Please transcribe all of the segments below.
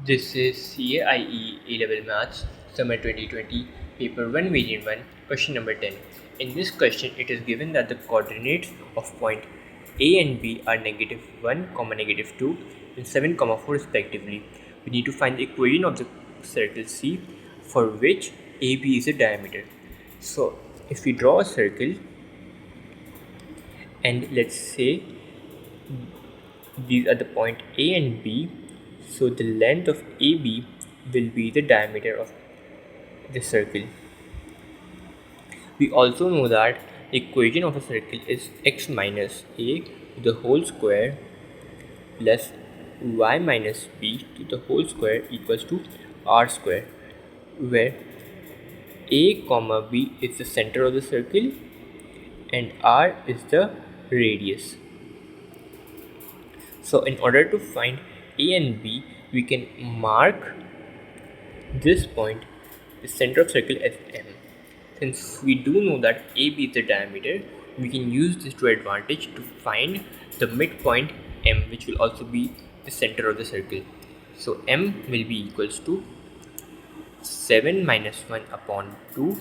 This is CAIE A-Level Maths, Summer 2020, Paper 1, Variant 1, question number 10. In this question, it is given that the coordinates of point A and B are negative 1, negative 2, and 7, 4 respectively. We need to find the equation of the circle C for which AB is the diameter. So, if we draw a circle and let's say these are the point A and B, so the length of AB will be the diameter of the circle. We also know that the equation of a circle is x minus a to the whole square plus y minus b to the whole square equals to r square, where a comma b is the center of the circle and r is the radius. So in order to find a and b, we can mark this point, the center of circle, as M. Since we do know that AB is the diameter, we can use this to advantage to find the midpoint M, which will also be the center of the circle. So M will be equals to 7 minus 1 upon 2,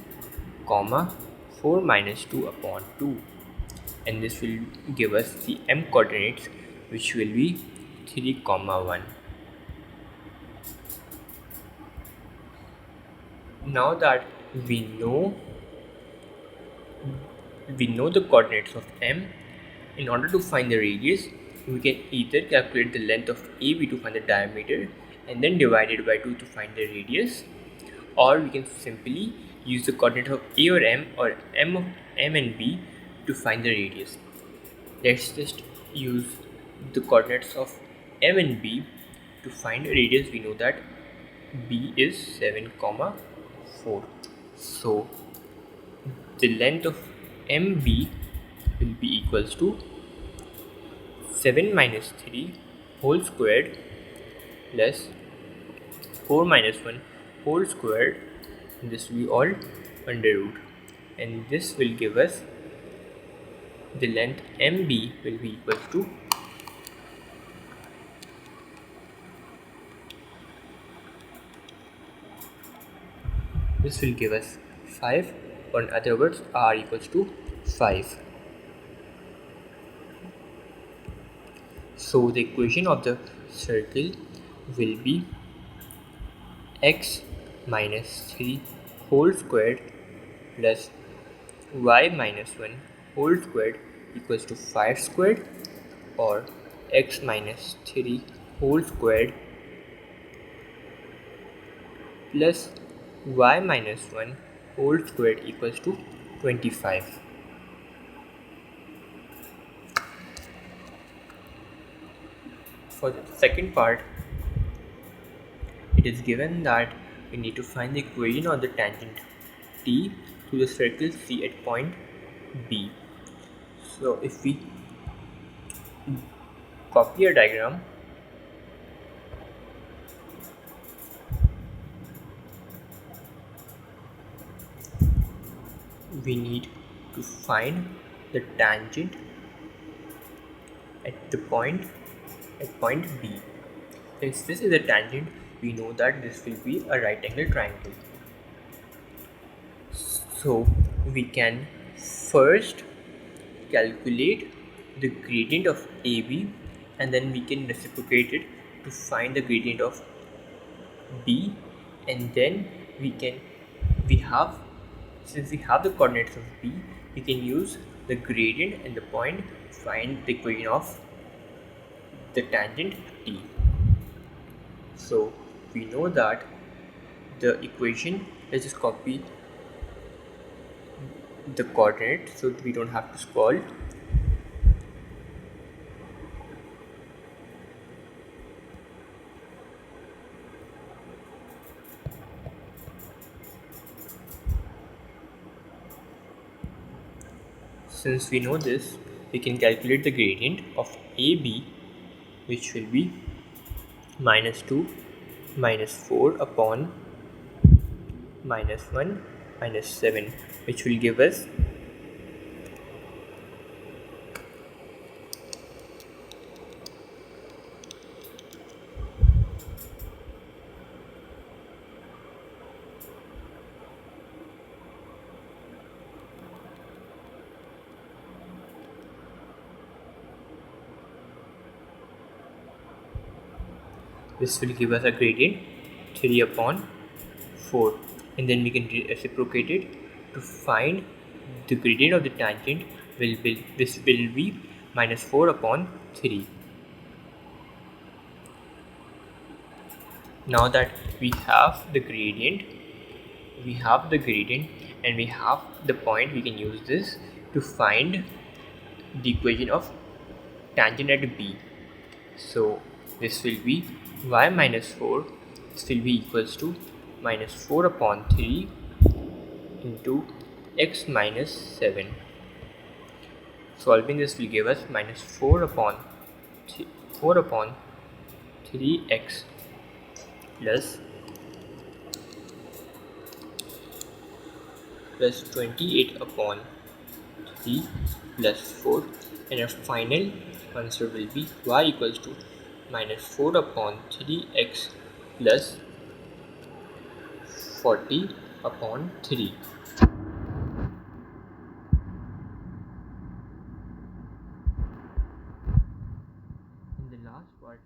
comma 4 minus 2 upon 2, and this will give us the M coordinates, which will be 3, 1. Now that we know the coordinates of M, in order to find the radius, we can either calculate the length of AB to find the diameter and then divide it by 2 to find the radius, or we can simply use the coordinate of A or M of M and B to find the radius. Let's just use the coordinates of M and B to find a radius. We know that B is 7, 4. So the length of MB will be equals to 7 minus 3 whole squared plus 4 minus 1 whole squared. This will be all under root, and this will give us the length MB will be equals to this will give us 5, or in other words R equals to 5. So the equation of the circle will be x minus 3 whole squared plus y minus 1 whole squared equals to 5 squared, or x minus 3 whole squared plus y minus 1 whole squared equals to 25. For the second part, it is given that we need to find the equation of the tangent T to the circle C at point B. So if we copy a diagram, we need to find the tangent at point B. Since this is a tangent, we know that this will be a right angle triangle. So we can first calculate the gradient of AB, and then we can reciprocate it to find the gradient of B, and then since we have the coordinates of B, we can use the gradient and the point to find the equation of the tangent T. So we know that the equation, let's just copy the coordinates so we don't have to scroll. Since we know this, we can calculate the gradient of AB, which will be minus 2 minus 4 upon minus 1 minus 7, which will give us This will give us a gradient 3 upon 4, and then we can reciprocate it to find the gradient of the tangent. This will be minus 4 upon 3. Now that we have the gradient, and we have the point, we can use this to find the equation of tangent at B. So this will be y minus 4, this will be equals to minus 4 upon 3 into x minus 7. Solving this will give us minus 4 upon 3x plus 28 upon 3 plus 4, and our final answer will be y equals to minus 4 upon 3x plus 40 upon 3. In the last part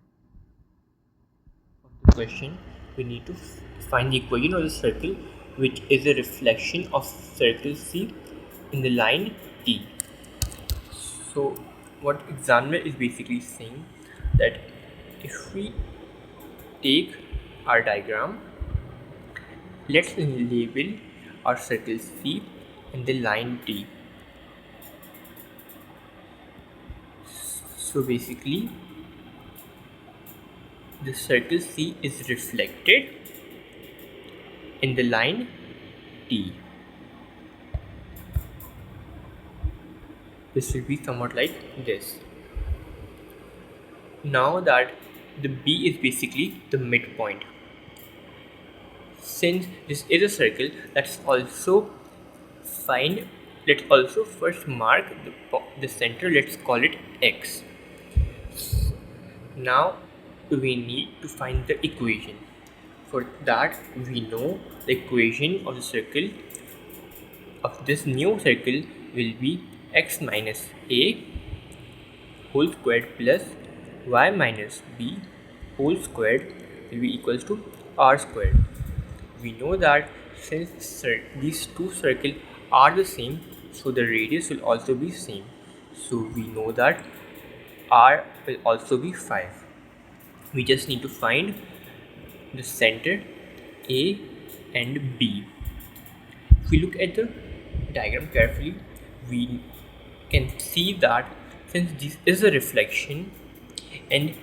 of the question, we need to find the equation of the circle, which is a reflection of circle C in the line T. So what examiner is basically saying, that if we take our diagram, let's label our circle C and the line T. So basically the circle C is reflected in the line T. This will be somewhat like this. Now that the B is basically the midpoint, since this is a circle, let's also first mark the center. Let's call it X. Now we need to find the equation. For that, we know the equation of the circle of this new circle will be x minus a whole squared plus y minus b whole squared will be equals to r squared. We know that since these two circles are the same, so the radius will also be same. So we know that r will also be 5. We just need to find the center A and B. If we look at the diagram carefully, we can see that since this is a reflection, and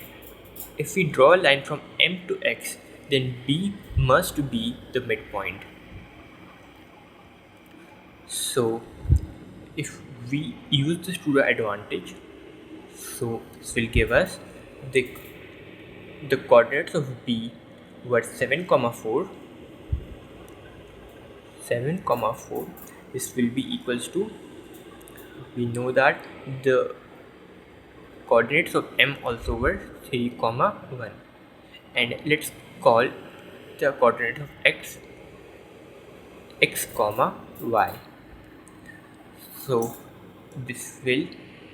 if we draw a line from M to X, then B must be the midpoint. So if we use this to the advantage, so this will give us the coordinates of B were 7, 4. This will be equals to, we know that the coordinates of M also were 3, 1, and let's call the coordinate of X, y. So this will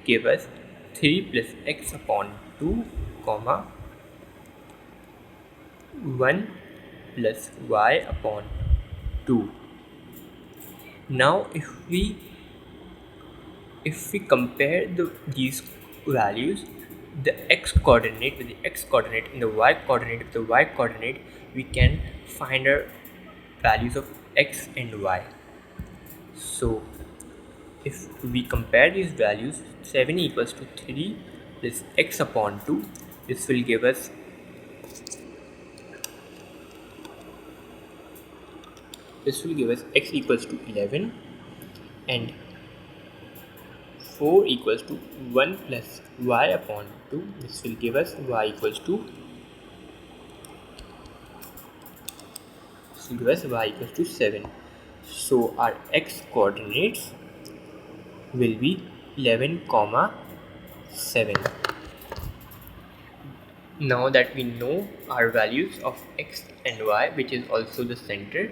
give us 3 plus x upon 2, 1 plus y upon 2. Now if we compare these values, the x coordinate with the x coordinate and the y coordinate with the y coordinate, we can find our values of x and y. So if we compare these values, 7 equals to 3 plus x upon 2, this will give us x equals to 11, and 4 equals to 1 plus y upon 2. This will give us y equals to 7. So our x coordinates will be 11, 7. Now that we know our values of x and y, which is also the center,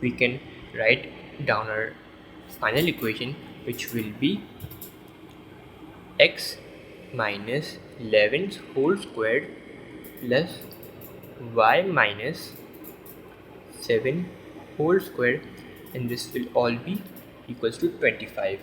we can write down our final equation, which will be x minus 11's whole squared plus y minus 7 whole square, and this will all be equals to 25.